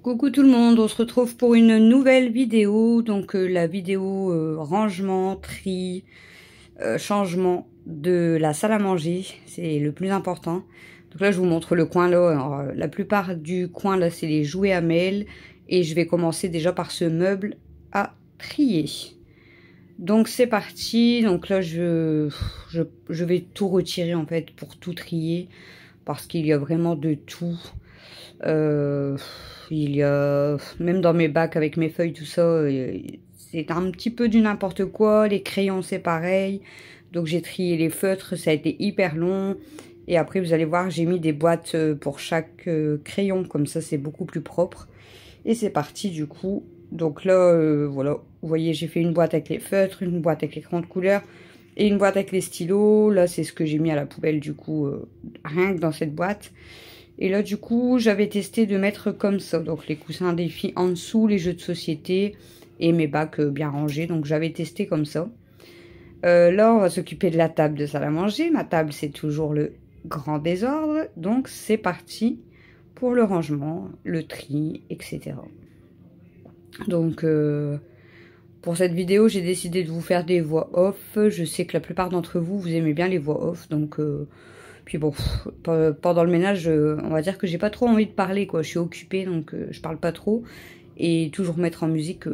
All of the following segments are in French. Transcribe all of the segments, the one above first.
Coucou tout le monde, on se retrouve pour une nouvelle vidéo, donc la vidéo rangement, tri, changement de la salle à manger, c'est le plus important. Donc là je vous montre le coin là. Alors, la plupart du coin là c'est les jouets à Mel et je vais commencer déjà par ce meuble à trier. Donc c'est parti, donc là je vais tout retirer en fait pour tout trier parce qu'il y a vraiment de tout. Il y a même dans mes bacs avec mes feuilles tout ça, c'est un petit peu du n'importe quoi. Les crayons c'est pareil, donc j'ai trié les feutres, ça a été hyper long. Et après vous allez voir, j'ai mis des boîtes pour chaque crayon, comme ça c'est beaucoup plus propre. Et c'est parti du coup. Donc là voilà, vous voyez j'ai fait une boîte avec les feutres, une boîte avec les crayons de couleur et une boîte avec les stylos. Là c'est ce que j'ai mis à la poubelle du coup, rien que dans cette boîte. Et là, du coup, j'avais testé de mettre comme ça. Donc, les coussins des filles en dessous, les jeux de société et mes bacs bien rangés. Donc, j'avais testé comme ça. Là, on va s'occuper de la table de salle à manger. Ma table, c'est toujours le grand désordre. Donc, c'est parti pour le rangement, le tri, etc. Donc, pour cette vidéo, j'ai décidé de vous faire des voix off. Je sais que la plupart d'entre vous, vous aimez bien les voix off. Donc... puis bon, pendant le ménage, on va dire que j'ai pas trop envie de parler, quoi. Je suis occupée, donc je parle pas trop. Et toujours mettre en musique,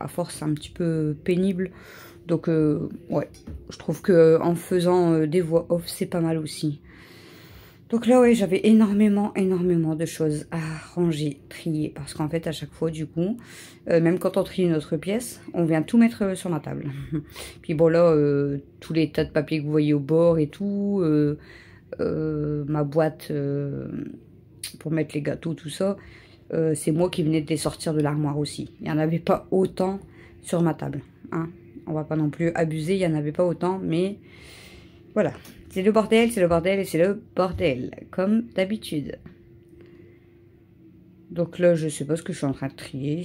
à force, c'est un petit peu pénible. Donc, ouais, je trouve que en faisant des voix off, c'est pas mal aussi. Donc là, ouais, j'avais énormément de choses à ranger, trier. Parce qu'en fait, à chaque fois, du coup, même quand on trie notre pièce, on vient tout mettre sur ma table. Puis bon, là, tous les tas de papiers que vous voyez au bord et tout, ma boîte pour mettre les gâteaux, tout ça, c'est moi qui venais de les sortir de l'armoire aussi. Il n'y en avait pas autant sur ma table. Hein. On va pas non plus abuser, il n'y en avait pas autant, mais voilà. C'est le bordel et c'est le bordel, comme d'habitude. Donc là, je sais pas ce que je suis en train de trier.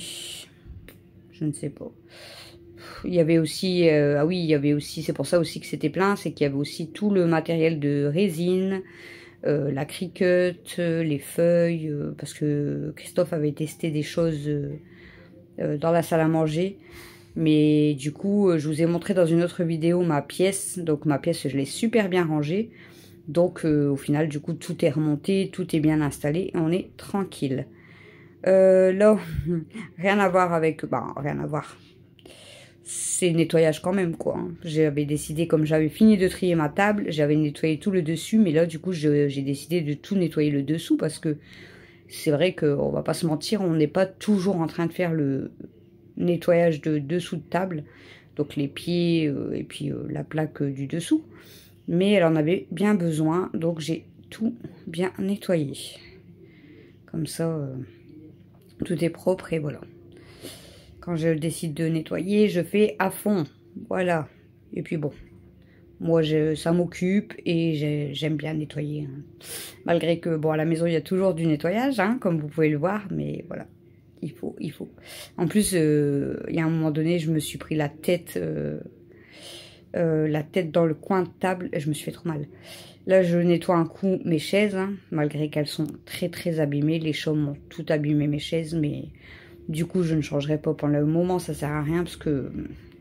Je ne sais pas. Il y avait aussi, ah oui, il y avait aussi, c'est pour ça aussi que c'était plein, c'est qu'il y avait aussi tout le matériel de résine, la Cricut, les feuilles, parce que Christophe avait testé des choses dans la salle à manger. Mais du coup, je vous ai montré dans une autre vidéo ma pièce. Donc ma pièce, je l'ai super bien rangée. Donc au final, du coup, tout est remonté, tout est bien installé. Et on est tranquille. Là, rien à voir avec... Bah, rien à voir. C'est nettoyage quand même, quoi. Hein. J'avais décidé, comme j'avais fini de trier ma table, j'avais nettoyé tout le dessus. Mais là, du coup, j'ai décidé de tout nettoyer le dessous. Parce que c'est vrai qu'on va pas se mentir, on n'est pas toujours en train de faire le... nettoyage de dessous de table, donc les pieds et puis la plaque du dessous, mais elle en avait bien besoin, donc j'ai tout bien nettoyé comme ça, tout est propre. Et voilà, quand je décide de nettoyer, je fais à fond, voilà. Et puis bon, moi ça m'occupe et j'aime bien nettoyer, hein. Malgré que bon, à la maison il y a toujours du nettoyage, hein, comme vous pouvez le voir, mais voilà. Il faut. En plus, il y a un moment donné, je me suis pris la tête dans le coin de table et je me suis fait trop mal. Là, je nettoie un coup mes chaises, hein, malgré qu'elles sont très abîmées. Les chats m'ont tout abîmé mes chaises, mais du coup, je ne changerai pas pour le moment. Ça sert à rien parce que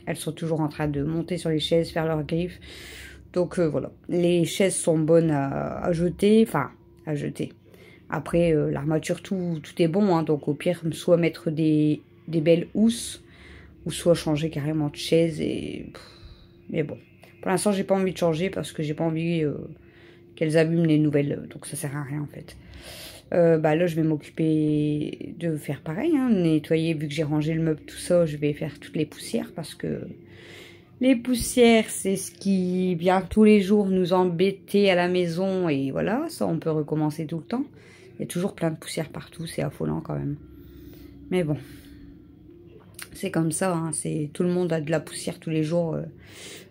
elles sont toujours en train de monter sur les chaises, faire leurs griffes. Donc voilà, les chaises sont bonnes à jeter, enfin à jeter. Après, l'armature, tout est bon, hein, donc au pire, soit mettre des belles housses, ou soit changer carrément de chaise. Mais bon, pour l'instant, j'ai pas envie de changer parce que j'ai pas envie qu'elles abîment les nouvelles, donc ça sert à rien en fait. Bah là, je vais m'occuper de faire pareil, hein, nettoyer, vu que j'ai rangé le meuble, tout ça, je vais faire toutes les poussières parce que les poussières, c'est ce qui vient tous les jours nous embêter à la maison et voilà, ça, on peut recommencer tout le temps. Il y a toujours plein de poussière partout, c'est affolant quand même. Mais bon, c'est comme ça, hein, tout le monde a de la poussière tous les jours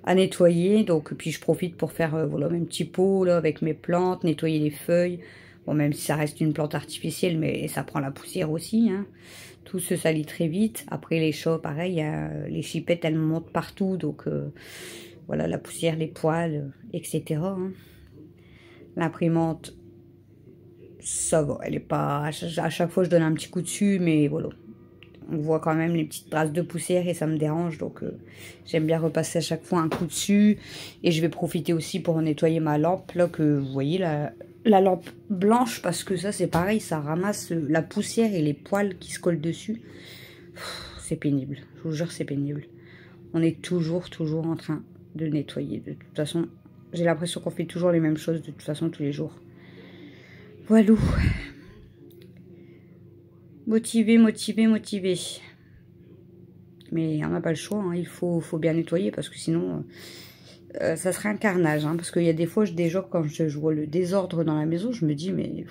à nettoyer. Donc, puis je profite pour faire voilà, mes petits pots là, avec mes plantes, nettoyer les feuilles. Bon, même si ça reste une plante artificielle, mais ça prend la poussière aussi. Hein. Tout se salit très vite. Après les chats, pareil, les chipettes, elles montent partout. Donc voilà, la poussière, les poils, etc. Hein. L'imprimante, ça va. Elle est pas... À chaque fois, je donne un petit coup dessus, mais voilà. On voit quand même les petites traces de poussière et ça me dérange. Donc, j'aime bien repasser à chaque fois un coup dessus. Et je vais profiter aussi pour nettoyer ma lampe, là, que vous voyez, la lampe blanche. Parce que ça, c'est pareil, ça ramasse la poussière et les poils qui se collent dessus. C'est pénible. Je vous jure, c'est pénible. On est toujours en train de nettoyer. De toute façon, j'ai l'impression qu'on fait toujours les mêmes choses de toute façon tous les jours. Voilà. Motivé. Mais on n'a pas le choix, hein. Il faut bien nettoyer parce que sinon, ça serait un carnage. Hein, parce qu'il y a des fois, déjà, quand je vois le désordre dans la maison, je me dis, mais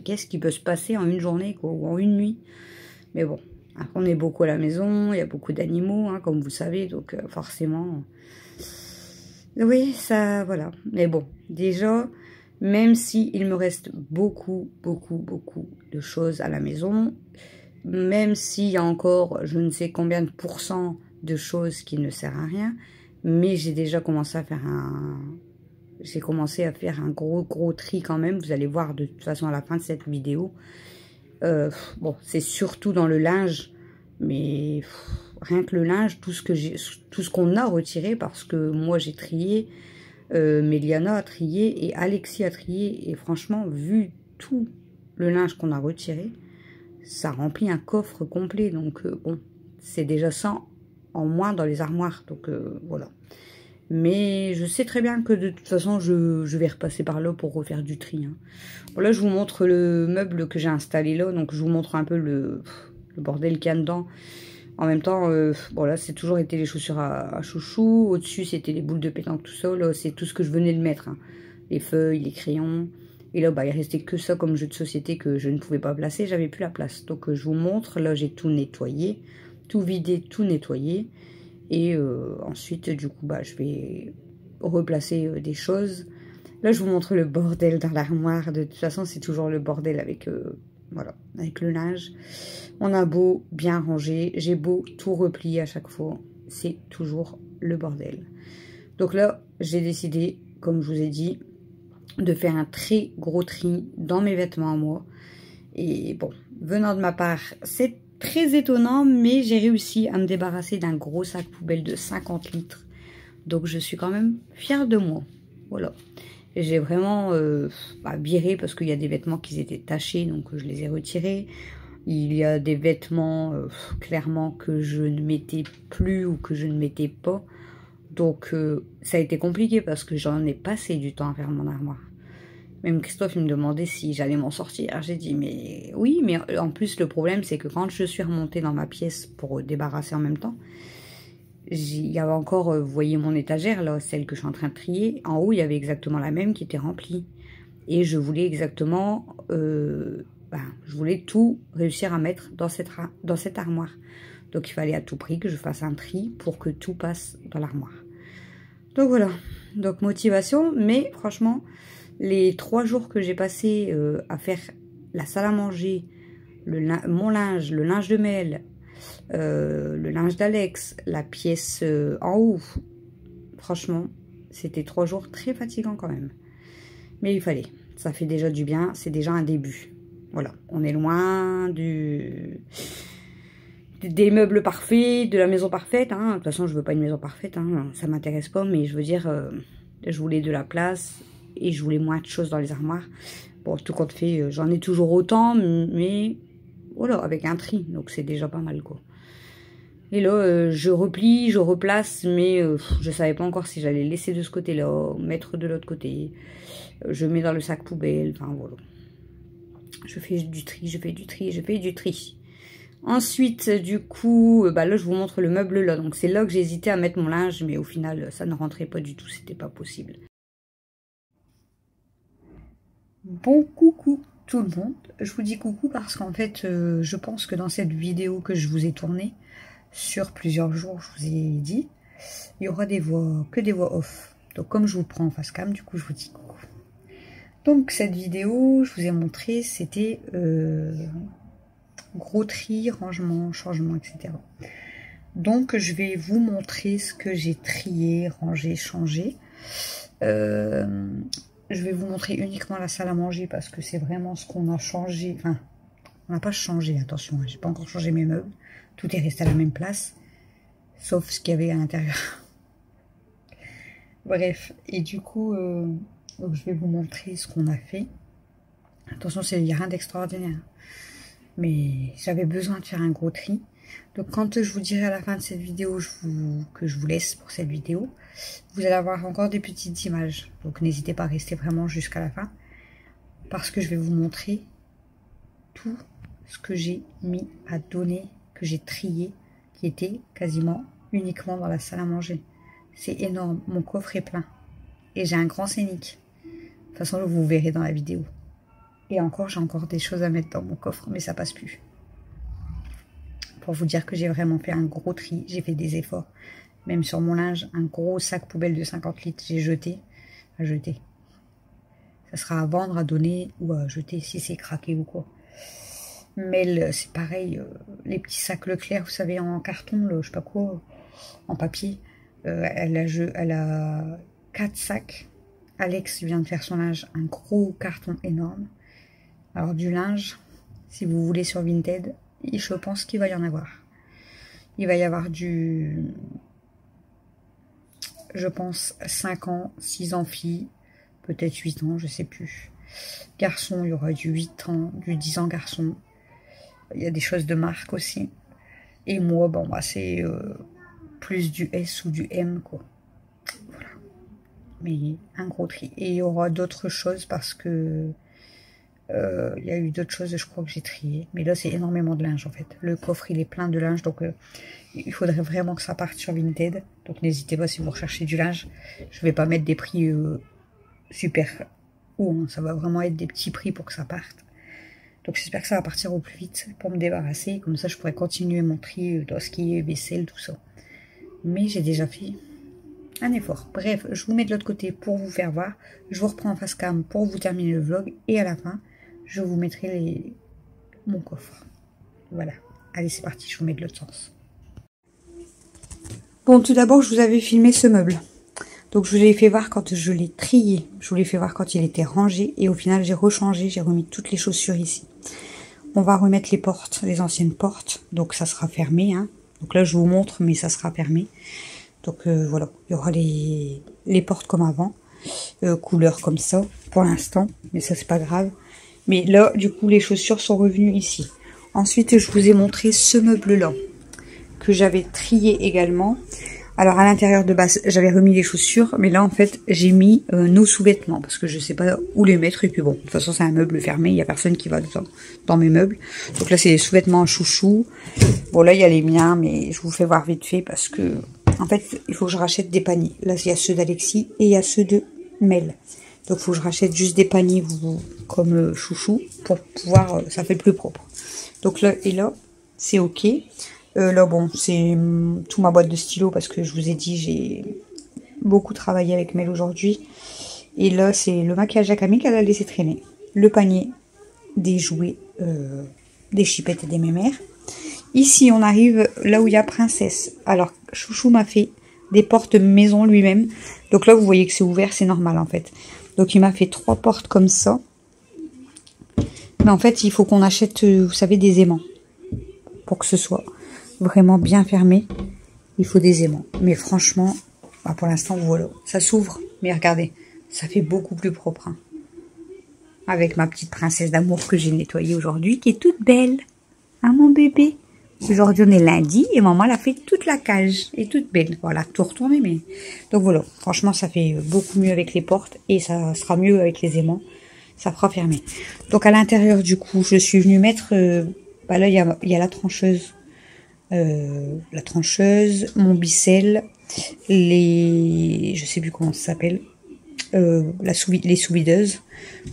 qu'est-ce qui peut se passer en une journée, quoi, ou en une nuit? Mais bon, après, on est beaucoup à la maison, il y a beaucoup d'animaux, hein, comme vous savez, donc forcément... Oui, ça, voilà. Mais bon, déjà, même si il me reste beaucoup de choses à la maison, même s'il y a encore je ne sais combien de pourcents de choses qui ne servent à rien, mais j'ai déjà commencé à faire un gros tri quand même. Vous allez voir de toute façon à la fin de cette vidéo. Bon, c'est surtout dans le linge, mais rien que le linge, tout ce qu'on a retiré, parce que moi j'ai trié, Méliana a trié et Alexis a trié, et franchement, vu tout le linge qu'on a retiré, ça remplit un coffre complet. Donc bon, c'est déjà ça en moins dans les armoires, donc voilà. Mais je sais très bien que de toute façon, je vais repasser par là pour refaire du tri. Hein. Bon, là, je vous montre le meuble que j'ai installé là. Donc, je vous montre un peu le bordel qu'il y a dedans. En même temps, bon, là, c'est toujours été les chaussures à chouchou. Au-dessus, c'était les boules de pétanque, tout ça. Là, c'est tout ce que je venais de mettre. Hein. Les feuilles, les crayons. Et là, bah, il restait que ça comme jeu de société que je ne pouvais pas placer. J'avais plus la place. Donc, je vous montre. Là, j'ai tout nettoyé. Tout vidé, tout nettoyé. Et ensuite, du coup, bah, je vais replacer des choses. Là, je vous montre le bordel dans l'armoire. De toute façon, c'est toujours le bordel avec, voilà, avec le linge. On a beau bien ranger, j'ai beau tout replier à chaque fois, c'est toujours le bordel. Donc là, j'ai décidé, comme je vous ai dit, de faire un très gros tri dans mes vêtements à moi. Et bon, venant de ma part, c'est très étonnant, mais j'ai réussi à me débarrasser d'un gros sac poubelle de 50 litres. Donc, je suis quand même fière de moi. Voilà. J'ai vraiment viré parce qu'il y a des vêtements qui étaient tachés, donc je les ai retirés. Il y a des vêtements, clairement, que je ne mettais plus ou que je ne mettais pas. Donc, ça a été compliqué parce que j'en ai passé du temps à faire mon armoire. Même Christophe, il me demandait si j'allais m'en sortir. J'ai dit, mais oui, mais en plus, le problème, c'est que quand je suis remontée dans ma pièce pour débarrasser en même temps, il y avait encore, vous voyez mon étagère, là, celle que je suis en train de trier. En haut, il y avait exactement la même qui était remplie. Et je voulais exactement, je voulais tout réussir à mettre dans cette armoire. Donc, il fallait à tout prix que je fasse un tri pour que tout passe dans l'armoire. Donc, voilà. Donc, motivation, mais franchement... Les 3 jours que j'ai passé à faire la salle à manger, mon linge, le linge de Mel, le linge d'Alex, la pièce en haut, franchement, c'était 3 jours très fatigants quand même. Mais il fallait, ça fait déjà du bien, c'est déjà un début. Voilà, on est loin des meubles parfaits, de la maison parfaite. Hein. De toute façon, je veux pas une maison parfaite, hein, ça m'intéresse pas, mais je veux dire, je voulais de la place... Et je voulais moins de choses dans les armoires. Bon, tout compte fait, j'en ai toujours autant, mais voilà, avec un tri. Donc, c'est déjà pas mal, quoi. Et là, je replie, je replace, mais je savais pas encore si j'allais laisser de ce côté-là, mettre de l'autre côté. Je mets dans le sac poubelle, enfin, voilà. Je fais du tri, je fais du tri, je fais du tri. Ensuite, du coup, là, je vous montre le meuble là. Donc, c'est là que j'ai hésité à mettre mon linge, mais au final, ça ne rentrait pas du tout, c'était pas possible. Bon coucou tout le monde, je vous dis coucou parce qu'en fait je pense que dans cette vidéo que je vous ai tournée sur plusieurs jours, je vous ai dit, il y aura que des voix off. Donc comme je vous prends en face cam, du coup je vous dis coucou. Donc cette vidéo, je vous ai montré, c'était gros tri, rangement, changement, etc. Donc je vais vous montrer ce que j'ai trié, rangé, changé. je vais vous montrer uniquement la salle à manger parce que c'est vraiment ce qu'on a changé. Enfin, on n'a pas changé, attention, hein, j'ai pas encore changé mes meubles. Tout est resté à la même place, sauf ce qu'il y avait à l'intérieur. Bref, et du coup, donc je vais vous montrer ce qu'on a fait. Attention, il n'y a rien d'extraordinaire. Mais j'avais besoin de faire un gros tri. Donc quand je vous dirai à la fin de cette vidéo que je vous laisse pour cette vidéo, vous allez avoir encore des petites images. Donc n'hésitez pas à rester vraiment jusqu'à la fin. Parce que je vais vous montrer tout ce que j'ai mis à donner, que j'ai trié, qui était quasiment uniquement dans la salle à manger. C'est énorme, mon coffre est plein. Et j'ai un grand scénic. De toute façon, vous verrez dans la vidéo. Et encore, j'ai encore des choses à mettre dans mon coffre, mais ça passe plus. Pour vous dire que j'ai vraiment fait un gros tri, j'ai fait des efforts. Même sur mon linge, un gros sac poubelle de 50 litres, j'ai jeté. À jeter. Ça sera à vendre, à donner ou à jeter si c'est craqué ou quoi. Mais c'est pareil, les petits sacs Leclerc, vous savez, en carton, je sais pas quoi, en papier. Elle a 4 sacs. Alex vient de faire son linge, un gros carton énorme. Alors du linge, si vous voulez sur Vinted, je pense qu'il va y en avoir. Il va y avoir du, je pense, 5 ans, 6 ans filles, peut-être 8 ans, je sais plus. Garçon, il y aura du 8 ans, du 10 ans garçon. Il y a des choses de marque aussi. Et moi, bon, bah, c'est plus du S ou du M, quoi. Voilà. Mais un gros tri. Et il y aura d'autres choses parce que il y a eu d'autres choses, je crois, que j'ai trié. Mais là, c'est énormément de linge, en fait. Le coffre, il est plein de linge. Donc, il faudrait vraiment que ça parte sur Vinted. Donc, n'hésitez pas si vous recherchez du linge. Je vais pas mettre des prix super hauts. Hein. Ça va vraiment être des petits prix pour que ça parte. Donc, j'espère que ça va partir au plus vite pour me débarrasser. Comme ça, je pourrais continuer mon tri dans ce qui est vaisselle, tout ça. Mais j'ai déjà fait un effort. Bref, je vous mets de l'autre côté pour vous faire voir. Je vous reprends en face cam pour vous terminer le vlog. Et à la fin, je vous mettrai mon coffre. Voilà. Allez, c'est parti, je vous mets de l'autre sens. Bon, tout d'abord, je vous avais filmé ce meuble. Donc, je vous l'ai fait voir quand je l'ai trié. Je vous l'ai fait voir quand il était rangé. Et au final, j'ai rechangé. J'ai remis toutes les chaussures ici. On va remettre les portes, les anciennes portes. Donc, ça sera fermé. Hein. Donc là, je vous montre, mais ça sera fermé. Donc, voilà. Il y aura les portes comme avant. Couleur comme ça, pour l'instant. Mais ça, c'est pas grave. Mais là, du coup, les chaussures sont revenues ici. Ensuite, je vous ai montré ce meuble-là, que j'avais trié également. Alors, à l'intérieur de base, j'avais remis les chaussures, mais là, en fait, j'ai mis nos sous-vêtements, parce que je sais pas où les mettre. Et puis bon, de toute façon, c'est un meuble fermé, il n'y a personne qui va dans mes meubles. Donc là, c'est les sous-vêtements chouchou. Bon, là, il y a les miens, mais je vous fais voir vite fait, parce que, en fait, il faut que je rachète des paniers. Là, il y a ceux d'Alexis et il y a ceux de Mel. Donc, il faut que je rachète juste des paniers comme chouchou pour pouvoir... ça fait plus propre. Donc là, et là, c'est OK. Là, bon, c'est tout ma boîte de stylos parce que je vous ai dit, j'ai beaucoup travaillé avec Mel aujourd'hui. Et là, c'est le maquillage à Camille qu'elle a laissé traîner. Le panier des jouets, des chipettes et des mémères. Ici, on arrive là où il y a Princesse. Alors, chouchou m'a fait des portes maison lui-même. Donc là, vous voyez que c'est ouvert, c'est normal en fait. Donc, il m'a fait 3 portes comme ça. Mais en fait, il faut qu'on achète, vous savez, des aimants. Pour que ce soit vraiment bien fermé. Il faut des aimants. Mais franchement, bah pour l'instant, voilà. Ça s'ouvre. Mais regardez, ça fait beaucoup plus propre. Hein. Avec ma petite princesse d'amour que j'ai nettoyée aujourd'hui, qui est toute belle. Hein, mon bébé? Aujourd'hui, on est lundi et maman, elle a fait toute la cage. Et toute belle. Voilà, tout retourné, mais... Donc voilà, franchement, ça fait beaucoup mieux avec les portes. Et ça sera mieux avec les aimants. Ça fera fermer. Donc à l'intérieur, du coup, je suis venue mettre... bah là, il y a la trancheuse. Mon bicelle, je sais plus comment ça s'appelle, les sous-videuses.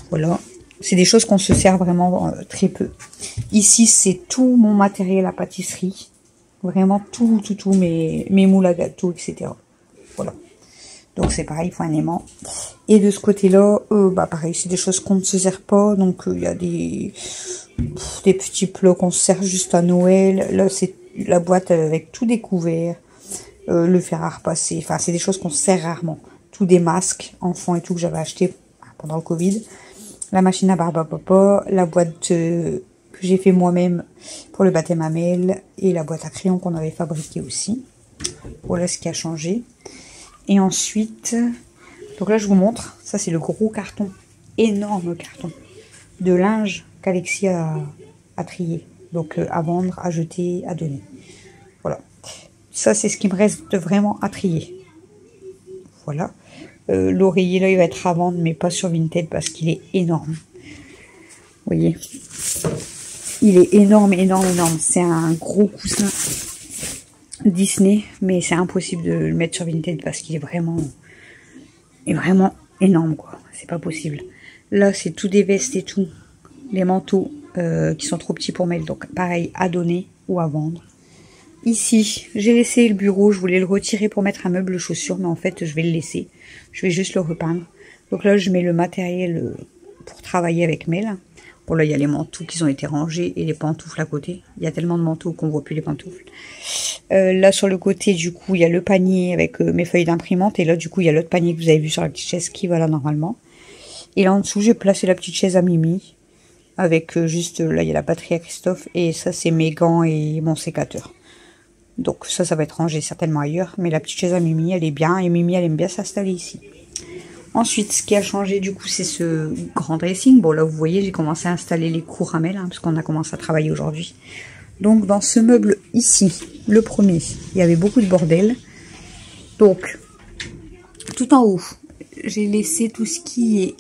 Voilà. C'est des choses qu'on se sert vraiment très peu. Ici, c'est tout mon matériel à pâtisserie. Vraiment tout, mes moules à gâteau, etc. Voilà. Donc c'est pareil, il faut un aimant. Et de ce côté-là, bah pareil, c'est des choses qu'on ne se sert pas. Donc il y a des petits plats qu'on se sert juste à Noël. Là, c'est la boîte avec tout découvert. Le fer à repasser. Enfin, c'est des choses qu'on se sert rarement. Tous des masques, enfants et tout, que j'avais acheté pendant le Covid. La machine à barbe à papa, la boîte que j'ai fait moi-même pour le baptême à Mel et la boîte à crayons qu'on avait fabriquée aussi. Voilà ce qui a changé. Et ensuite, donc là je vous montre, ça c'est le gros carton, énorme carton de linge qu'Alexis a trié. Donc à vendre, à jeter, à donner. Voilà. Ça c'est ce qui me reste vraiment à trier. Voilà. L'oreiller là il va être à vendre mais pas sur Vinted parce qu'il est énorme. Vous voyez, il est énorme, énorme, énorme. C'est un gros coussin Disney, mais c'est impossible de le mettre sur Vinted parce qu'il est vraiment énorme quoi. C'est pas possible. Là c'est tout des vestes et tout, les manteaux qui sont trop petits pour mettre. Donc pareil, à donner ou à vendre. Ici, j'ai laissé le bureau, je voulais le retirer pour mettre un meuble chaussures, mais en fait, je vais le laisser. Je vais juste le repeindre. Donc là, je mets le matériel pour travailler avec Mel. Bon, là, il y a les manteaux qui ont été rangés et les pantoufles à côté. Il y a tellement de manteaux qu'on voit plus les pantoufles. Là, sur le côté, du coup, il y a le panier avec mes feuilles d'imprimante. Et là, du coup, il y a l'autre panier que vous avez vu sur la petite chaise qui va là, normalement. Et là, en dessous, j'ai placé la petite chaise à Mimi. Avec juste, là, il y a la batterie à Christophe. Et ça, c'est mes gants et mon sécateur. Donc ça va être rangé certainement ailleurs. Mais la petite chaise à Mimi, elle est bien. Et Mimi, elle aime bien s'installer ici. Ensuite, ce qui a changé, du coup, c'est ce grand dressing. Bon, là, vous voyez, j'ai commencé à installer les cours à Mel, hein, parce qu'on a commencé à travailler aujourd'hui. Donc, dans ce meuble ici, le premier, il y avait beaucoup de bordel. Donc, tout en haut, j'ai laissé tout ce qui est...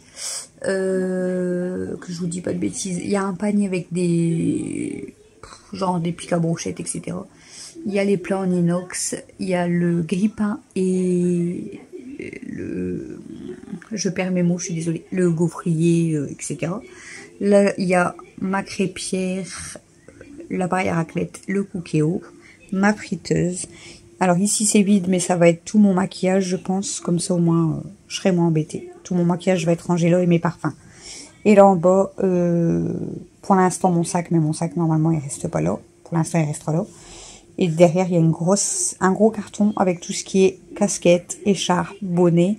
que je vous dis pas de bêtises. Il y a un panier avec des... genre des pics à brochettes, etc. Il y a les plats en inox, il y a le grille-pain et le... je perds mes mots, je suis désolée. Le gaufrier, etc. Là, il y a ma crêpière, l'appareil à raclette, le cookéo, ma friteuse. Alors ici, c'est vide, mais ça va être tout mon maquillage, je pense. Comme ça, au moins, je serai moins embêtée. Tout mon maquillage va être rangé là et mes parfums. Et là, en bas, pour l'instant, mon sac. Mais mon sac, normalement, il reste pas là. Pour l'instant, il restera là. Et derrière, il y a un gros carton avec tout ce qui est casquette, écharpe, bonnet.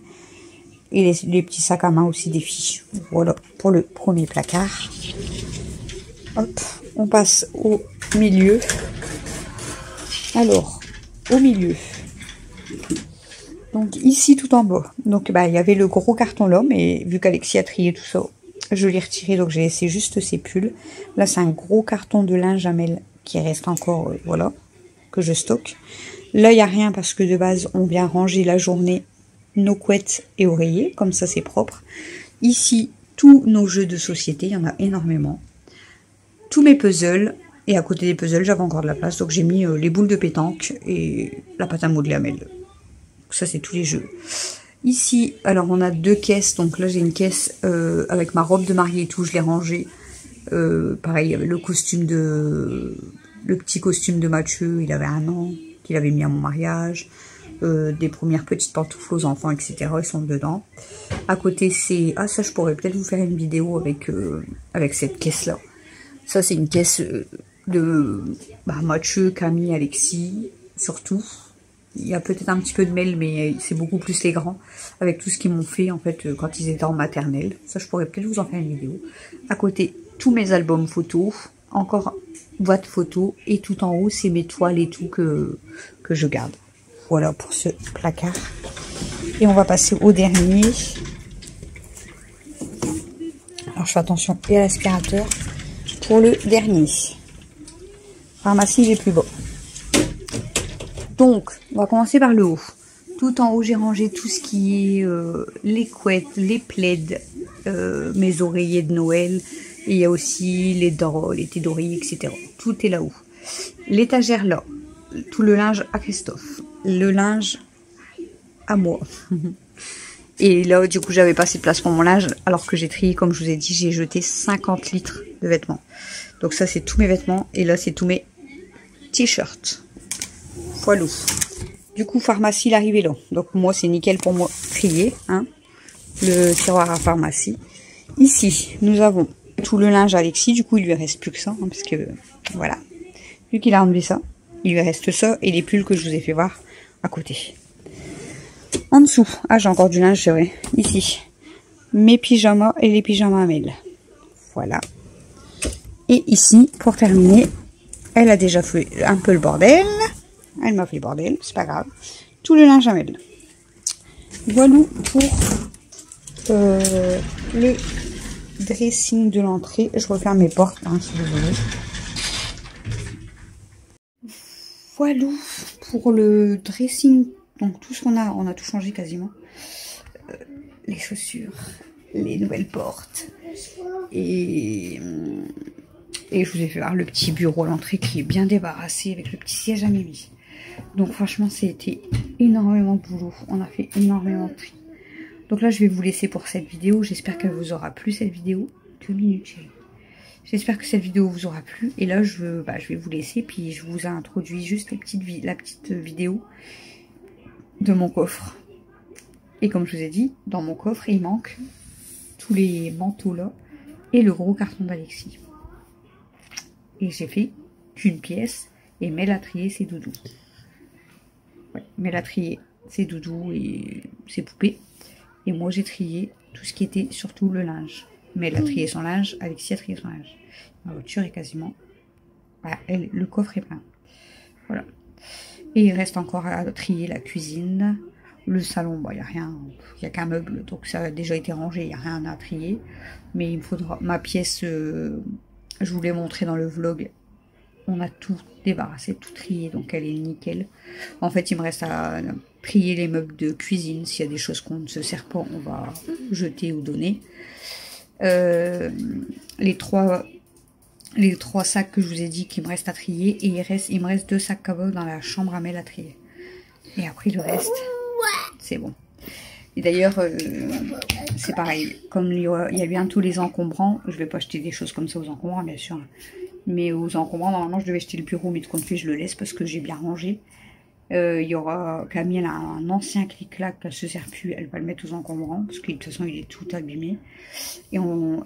Et les petits sacs à main aussi des filles. Voilà pour le premier placard. Hop, on passe au milieu. Alors, au milieu. Donc ici, tout en bas. Donc bah, il y avait le gros carton là, mais vu qu'Alexis a trié tout ça, je l'ai retiré. Donc j'ai laissé juste ces pulls. Là, c'est un gros carton de linge à Mel qui reste encore, voilà, que je stocke. Là, il n'y a rien parce que de base, on vient ranger la journée nos couettes et oreillers. Comme ça, c'est propre. Ici, tous nos jeux de société, il y en a énormément. Tous mes puzzles. Et à côté des puzzles, j'avais encore de la place. Donc j'ai mis les boules de pétanque et la pâte à modeler à Mel. Ça, c'est tous les jeux. Ici, alors on a deux caisses. Donc là, j'ai une caisse avec ma robe de mariée et tout. Je l'ai rangée. Pareil, il y avait le costume de... le petit costume de Mathieu. Il avait 1 an. Qu'il avait mis à mon mariage. Des premières petites pantoufles aux enfants, etc. Ils sont dedans. À côté, c'est... ah, ça, je pourrais peut-être vous faire une vidéo avec cette caisse-là. Ça, c'est une caisse de Mathieu, Camille, Alexis, surtout. Il y a peut-être un petit peu de Mel, mais c'est beaucoup plus les grands, avec tout ce qu'ils m'ont fait, en fait, quand ils étaient en maternelle. Ça, je pourrais peut-être vous en faire une vidéo. À côté, tous mes albums photos, encore boîte photo, et tout en haut, c'est mes toiles et tout que je garde. Voilà pour ce placard. Et on va passer au dernier. Alors, je fais attention et à l'aspirateur. Pour le dernier. Pharmacie, j'ai plus bas. Donc, on va commencer par le haut. Tout en haut, j'ai rangé tout ce qui est les couettes, les plaids, mes oreillers de Noël. Et il y a aussi les thés d'oreiller, etc. Tout est là-haut. L'étagère là. Tout le linge à Christophe. Le linge à moi. Et là, du coup, j'avais pas assez de place pour mon linge. Alors que j'ai trié, comme je vous ai dit, j'ai jeté 50 litres de vêtements. Donc ça, c'est tous mes vêtements. Et là, c'est tous mes t-shirts. Voilà. Du coup, pharmacie, l'arrivée là. Donc moi, c'est nickel pour moi trier. Hein, le tiroir à pharmacie. Ici, nous avons tout le linge à Alexis. Du coup, il lui reste plus que ça. Hein, parce que, voilà. Vu qu'il a enlevé ça, il lui reste ça et les pulls que je vous ai fait voir à côté. En dessous, ah, j'ai encore du linge, c'est vrai. Ici, mes pyjamas et les pyjamas à Mel. Voilà. Et ici, pour terminer, elle a déjà fait un peu le bordel. Elle m'a fait le bordel, c'est pas grave. Tout le linge à Mel. Voilà pour le dressing de l'entrée. Je referme mes portes, hein, si vous voulez. Voilà pour le dressing. Donc tout ce qu'on a, on a tout changé quasiment. Les chaussures, les nouvelles portes. Et je vous ai fait voir le petit bureau à l'entrée qui est bien débarrassé avec le petit siège à Mimi. Donc franchement, c'était énormément de boulot. On a fait énormément de tri. Donc là, je vais vous laisser pour cette vidéo. J'espère qu'elle vous aura plu, cette vidéo. 2 minutes, chérie. J'espère que cette vidéo vous aura plu. Et là, je vais vous laisser. Puis je vous ai introduit juste la petite vidéo de mon coffre. Et comme je vous ai dit, dans mon coffre, il manque tous les manteaux là. Et le gros carton d'Alexis. Et j'ai fait qu'une pièce. Et Mel a trié ses doudous. Ouais, Mel a trié ses doudous et ses poupées. Et moi, j'ai trié tout ce qui était surtout le linge. Mel a trié son linge, Alexis a trié son linge. Ma voiture est quasiment... Voilà, le coffre est plein. Voilà. Et il reste encore à trier la cuisine. Le salon, bon, il n'y a rien. Il n'y a qu'un meuble, donc ça a déjà été rangé. Il n'y a rien à trier. Mais il me faudra... Ma pièce, je vous l'ai montré dans le vlog. On a tout débarrassé, tout trié, donc elle est nickel. En fait, il me reste à trier les meubles de cuisine. S'il y a des choses qu'on ne se sert pas, on va jeter ou donner. Les trois sacs que je vous ai dit qu'il me reste à trier. Et il me reste 2 sacs cabots dans la chambre à Mel à trier. Et après le reste, c'est bon. Et d'ailleurs, c'est pareil. Comme il y a bientôt les encombrants, je vais pas acheter des choses comme ça aux encombrants, bien sûr. Mais aux encombrants, normalement, je devais jeter le bureau, mais de compte fait, je le laisse parce que j'ai bien rangé. Il y aura Camille, elle a un ancien clic-clac, elle se sert plus, elle va le mettre aux encombrants parce que de toute façon, il est tout abîmé. Et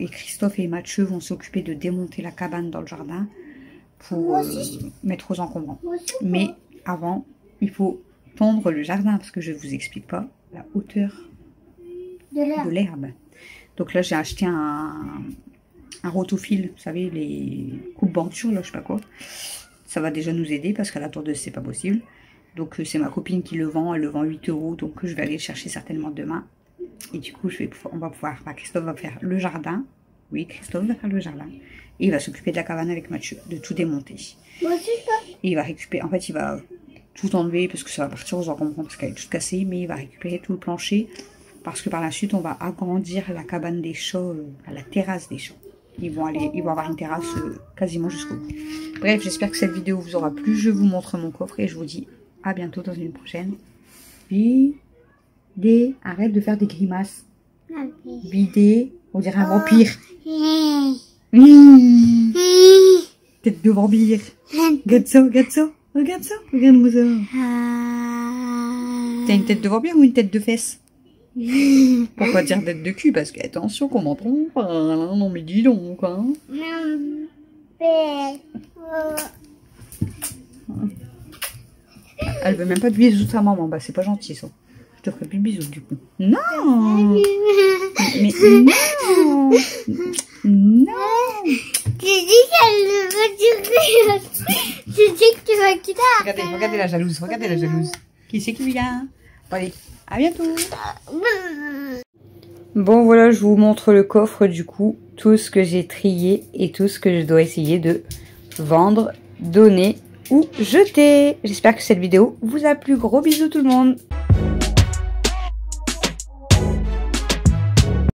Christophe et Mathieu vont s'occuper de démonter la cabane dans le jardin pour mettre aux encombrants. Mais avant, il faut tondre le jardin parce que je ne vous explique pas la hauteur de l'herbe. Donc là, j'ai acheté un rotofil, vous savez, les coupes-bordures, là, je sais pas quoi. Ça va déjà nous aider parce qu'à la tondeuse, c'est pas possible. Donc c'est ma copine qui le vend, elle le vend 8 €, donc je vais aller le chercher certainement demain. Et du coup, Christophe va faire le jardin. Oui, Christophe va faire le jardin. Et il va s'occuper de la cabane avec Mathieu, de tout démonter. Moi aussi, et il va récupérer, en fait, il va tout enlever parce que ça va partir aux encombrants parce qu'elle est toute cassée, mais il va récupérer tout le plancher parce que par la suite, on va agrandir la cabane des chats, la terrasse des chats. Ils vont avoir une terrasse quasiment jusqu'au bout. Bref, j'espère que cette vidéo vous aura plu. Je vous montre mon coffre et je vous dis à bientôt dans une prochaine vidéo. Arrête de faire des grimaces. Vidéo. On dirait un vampire. Tête de vampire. Regarde ça, regarde ça. Regarde ça. Regarde-moi ça. T'as une tête de vampire ou une tête de fesse? Pourquoi dire tête de cul? Parce que attention qu'on m'en trompe. Non mais dis donc. Hein. Elle veut même pas de bisous de sa maman. Bah c'est pas gentil ça. Je te ferai plus de bisous du coup. Non. Mais non. Non. Tu dis qu'elle veut du Tu dis que tu vas quitter. Regardez la jalouse. Regardez la jalouse. Qui c'est qui vient? Allez, à bientôt. Bon voilà, je vous montre le coffre du coup. Tout ce que j'ai trié et tout ce que je dois essayer de vendre, donner ou jeter. J'espère que cette vidéo vous a plu. Gros bisous tout le monde.